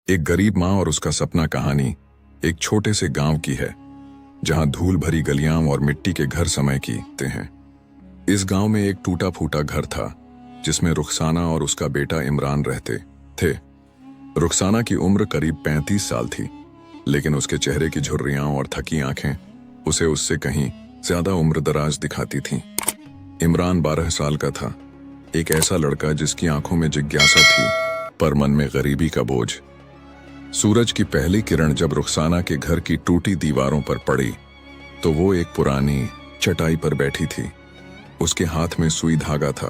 एक गरीब माँ और उसका सपना कहानी एक छोटे से गांव की है, जहां धूल भरी गलियां और मिट्टी के घर समय कीते हैं। इस गांव में एक टूटा फूटा घर था, जिसमें रुखसाना और उसका बेटा इमरान रहते थे। रुखसाना की उम्र करीब 35 साल थी, लेकिन उसके चेहरे की झुर्रियां और थकी आंखें उसे उससे कहीं ज्यादा उम्रदराज दिखाती थीं। इमरान 12 साल का था, एक ऐसा लड़का जिसकी आंखों में जिज्ञासा थी, पर मन में गरीबी का बोझ। सूरज की पहली किरण जब रुखसाना के घर की टूटी दीवारों पर पड़ी, तो वो एक पुरानी चटाई पर बैठी थी। उसके हाथ में सुई धागा था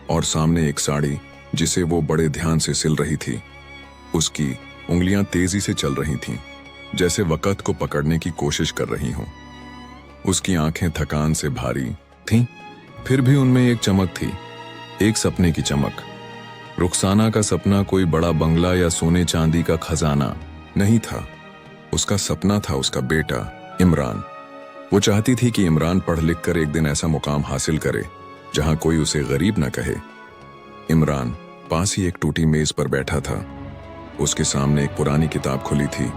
और सामने एक साड़ी जिसे वो बड़े ध्यान से सिल रही थी। उसकी उंगलियां तेजी से चल रही थीं, जैसे वक़्त को पकड़ने की कोशिश कर रही हों। उसकी आंखें थकान से भारी थीं, फिर भी उनमें एक चमक थी, एक सपने की चमक। रुखसाना का सपना कोई बड़ा बंगला या सोने चांदी का खजाना नहीं था। उसका सपना था उसका बेटा इमरान। वो चाहती थी कि इमरान पढ़ लिख कर एक दिन ऐसा मुकाम हासिल करे जहां कोई उसे गरीब न कहे। इमरान पास ही एक टूटी मेज पर बैठा था। उसके सामने एक पुरानी किताब खुली थी,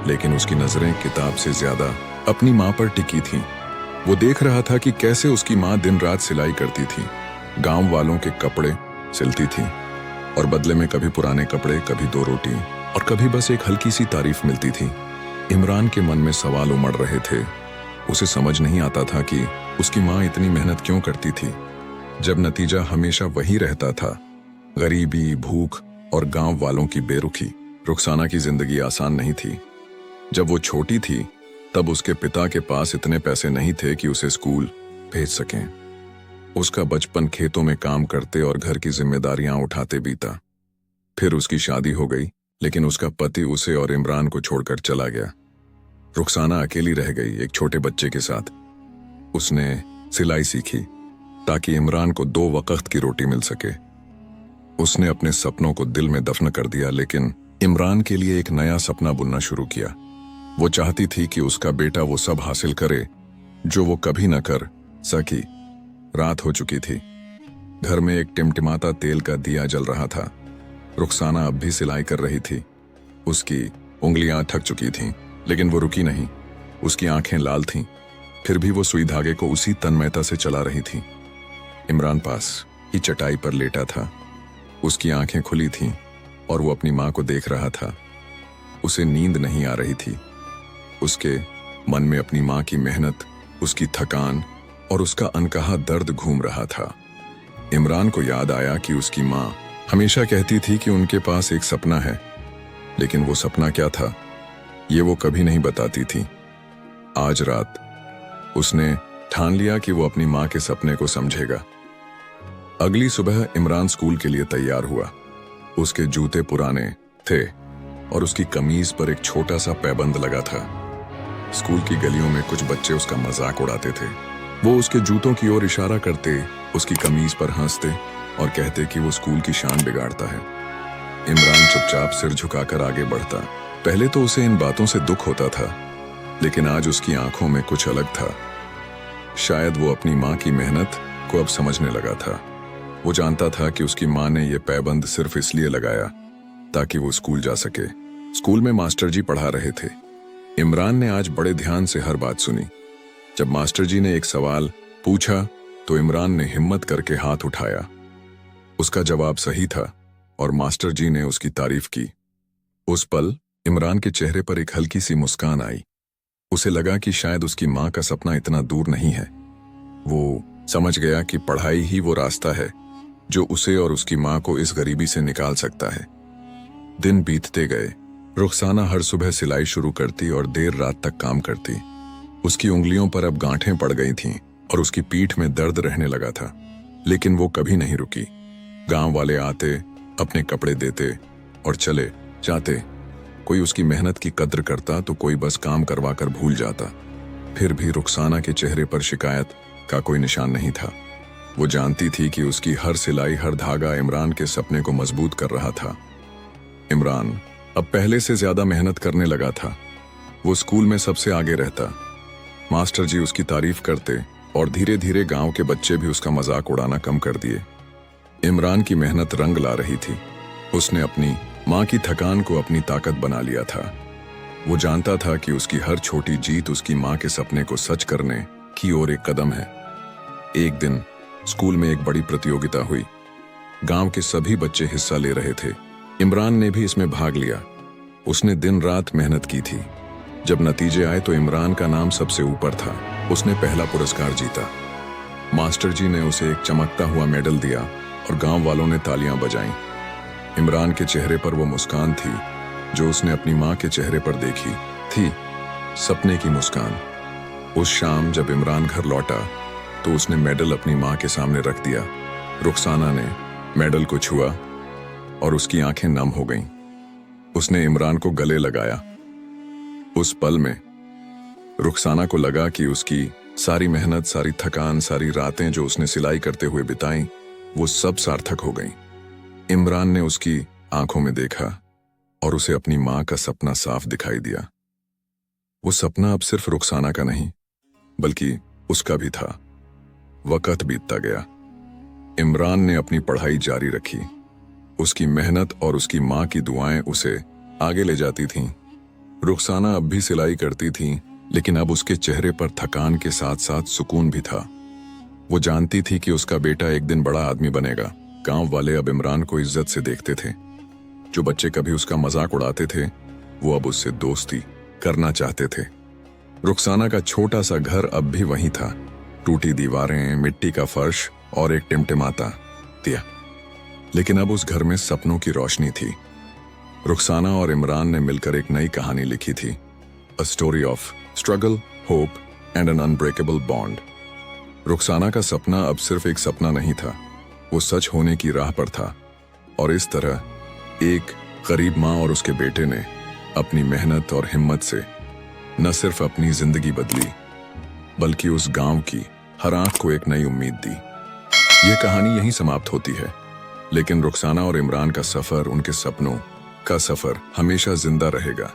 लेकिन उसकी नजरें किताब से ज्यादा अपनी माँ पर टिकी थीं। वो देख रहा था कि कैसे उसकी माँ दिन रात सिलाई करती थी, गांव वालों के कपड़े सिलती थी, और बदले में कभी पुराने कपड़े, कभी 2 रोटी और कभी बस एक हल्की सी तारीफ मिलती थी। इमरान के मन में सवाल उमड़ रहे थे। उसे समझ नहीं आता था कि उसकी माँ इतनी मेहनत क्यों करती थी, जब नतीजा हमेशा वही रहता था, गरीबी, भूख और गांव वालों की बेरुखी। रुखसाना की जिंदगी आसान नहीं थी। जब वो छोटी थी, तब उसके पिता के पास इतने पैसे नहीं थे कि उसे स्कूल भेज सकें। उसका बचपन खेतों में काम करते और घर की जिम्मेदारियां उठाते बीता। फिर उसकी शादी हो गई, लेकिन उसका पति उसे और इमरान को छोड़कर चला गया। रुखसाना अकेली रह गई एक छोटे बच्चे के साथ। उसने सिलाई सीखी ताकि इमरान को 2 वक्त की रोटी मिल सके। उसने अपने सपनों को दिल में दफन कर दिया, लेकिन इमरान के लिए एक नया सपना बुनना शुरू किया। वो चाहती थी कि उसका बेटा वो सब हासिल करे जो वो कभी न कर सकी। रात हो चुकी थी। घर में एक टिमटिमाता तेल का दिया जल रहा था। रुखसाना अब भी सिलाई कर रही थी। उसकी उंगलियां थक चुकी थीं, लेकिन वो रुकी नहीं। उसकी आंखें लाल थीं, फिर भी वो सुई धागे को उसी तन्मयता से चला रही थी। इमरान पास ही चटाई पर लेटा था। उसकी आंखें खुली थीं और वो अपनी मां को देख रहा था। उसे नींद नहीं आ रही थी। उसके मन में अपनी मां की मेहनत, उसकी थकान और उसका अनकहा दर्द घूम रहा था। इमरान को याद आया कि उसकी मां हमेशा कहती थी कि उनके पास एक सपना है, लेकिन वो सपना क्या था, ये वो कभी नहीं बताती थी। आज रात उसने ठान लिया कि वो अपनी मां के सपने को समझेगा। अगली सुबह इमरान स्कूल के लिए तैयार हुआ। उसके जूते पुराने थे और उसकी कमीज पर एक छोटा सा पैबंद लगा था। स्कूल की गलियों में कुछ बच्चे उसका मजाक उड़ाते थे। वो उसके जूतों की ओर इशारा करते, उसकी कमीज पर हंसते और कहते कि वो स्कूल की शान बिगाड़ता है। इमरान चुपचाप सिर झुकाकर आगे बढ़ता। पहले तो उसे इन बातों से दुख होता था, लेकिन आज उसकी आंखों में कुछ अलग था। शायद वो अपनी माँ की मेहनत को अब समझने लगा था। वो जानता था कि उसकी माँ ने यह पैबंद सिर्फ इसलिए लगाया ताकि वो स्कूल जा सके। स्कूल में मास्टर जी पढ़ा रहे थे। इमरान ने आज बड़े ध्यान से हर बात सुनी। जब मास्टर जी ने एक सवाल पूछा, तो इमरान ने हिम्मत करके हाथ उठाया। उसका जवाब सही था और मास्टर जी ने उसकी तारीफ की। उस पल इमरान के चेहरे पर एक हल्की सी मुस्कान आई। उसे लगा कि शायद उसकी माँ का सपना इतना दूर नहीं है। वो समझ गया कि पढ़ाई ही वो रास्ता है जो उसे और उसकी माँ को इस गरीबी से निकाल सकता है। दिन बीतते गए। रुखसाना हर सुबह सिलाई शुरू करती और देर रात तक काम करती। उसकी उंगलियों पर अब गांठें पड़ गई थीं और उसकी पीठ में दर्द रहने लगा था, लेकिन वो कभी नहीं रुकी। गांव वाले आते, अपने कपड़े देते और चले जाते। कोई उसकी मेहनत की कद्र करता तो कोई बस काम करवा कर भूल जाता। फिर भी रुखसाना के चेहरे पर शिकायत का कोई निशान नहीं था। वो जानती थी कि उसकी हर सिलाई, हर धागा इमरान के सपने को मजबूत कर रहा था। इमरान अब पहले से ज्यादा मेहनत करने लगा था। वो स्कूल में सबसे आगे रहता। मास्टर जी उसकी तारीफ करते और धीरे धीरे गांव के बच्चे भी उसका मजाक उड़ाना कम कर दिए। इमरान की मेहनत रंग ला रही थी। उसने अपनी माँ की थकान को अपनी ताकत बना लिया था। वो जानता था कि उसकी हर छोटी जीत उसकी माँ के सपने को सच करने की ओर एक कदम है। एक दिन स्कूल में एक बड़ी प्रतियोगिता हुई। गांव के सभी बच्चे हिस्सा ले रहे थे। इमरान ने भी इसमें भाग लिया। उसने दिन रात मेहनत की थी। जब नतीजे आए तो इमरान का नाम सबसे ऊपर था। उसने पहला पुरस्कार जीता। मास्टर जी ने उसे एक चमकता हुआ मेडल दिया और गांव वालों ने तालियां बजाईं। इमरान के चेहरे पर वो मुस्कान थी जो उसने अपनी माँ के चेहरे पर देखी थी, सपने की मुस्कान। उस शाम जब इमरान घर लौटा तो उसने मेडल अपनी माँ के सामने रख दिया। रुखसाना ने मेडल को छुआ और उसकी आंखें नम हो गईं। उसने इमरान को गले लगाया। उस पल में रुखसाना को लगा कि उसकी सारी मेहनत, सारी थकान, सारी रातें जो उसने सिलाई करते हुए बिताई, वो सब सार्थक हो गईं। इमरान ने उसकी आंखों में देखा और उसे अपनी माँ का सपना साफ दिखाई दिया। वो सपना अब सिर्फ रुखसाना का नहीं बल्कि उसका भी था। वक्त बीतता गया। इमरान ने अपनी पढ़ाई जारी रखी। उसकी मेहनत और उसकी माँ की दुआएं उसे आगे ले जाती थीं। रुखसाना अब भी सिलाई करती थी, लेकिन अब उसके चेहरे पर थकान के साथ साथ सुकून भी था। वो जानती थी कि उसका बेटा एक दिन बड़ा आदमी बनेगा। गांव वाले अब इमरान को इज्जत से देखते थे। जो बच्चे कभी उसका मजाक उड़ाते थे, वो अब उससे दोस्ती करना चाहते थे। रुखसाना का छोटा सा घर अब भी वहीं था। टूटी दीवारें, मिट्टी का फर्श और एक टिमटिमाता दिया। लेकिन अब उस घर में सपनों की रोशनी थी। रुखसाना और इमरान ने मिलकर एक नई कहानी लिखी थी। A story of struggle, hope and an unbreakable bond. Rukhsana का सपना अब सिर्फ एक सपना नहीं था, वो सच होने की राह पर था। और इस तरह एक गरीब माँ और उसके बेटे ने अपनी मेहनत और हिम्मत से न सिर्फ अपनी जिंदगी बदली, बल्कि उस गांव की हर आंख को एक नई उम्मीद दी। यह कहानी यहीं समाप्त होती है, लेकिन रुखसाना और इमरान का सफर, उनके सपनों का सफर हमेशा जिंदा रहेगा।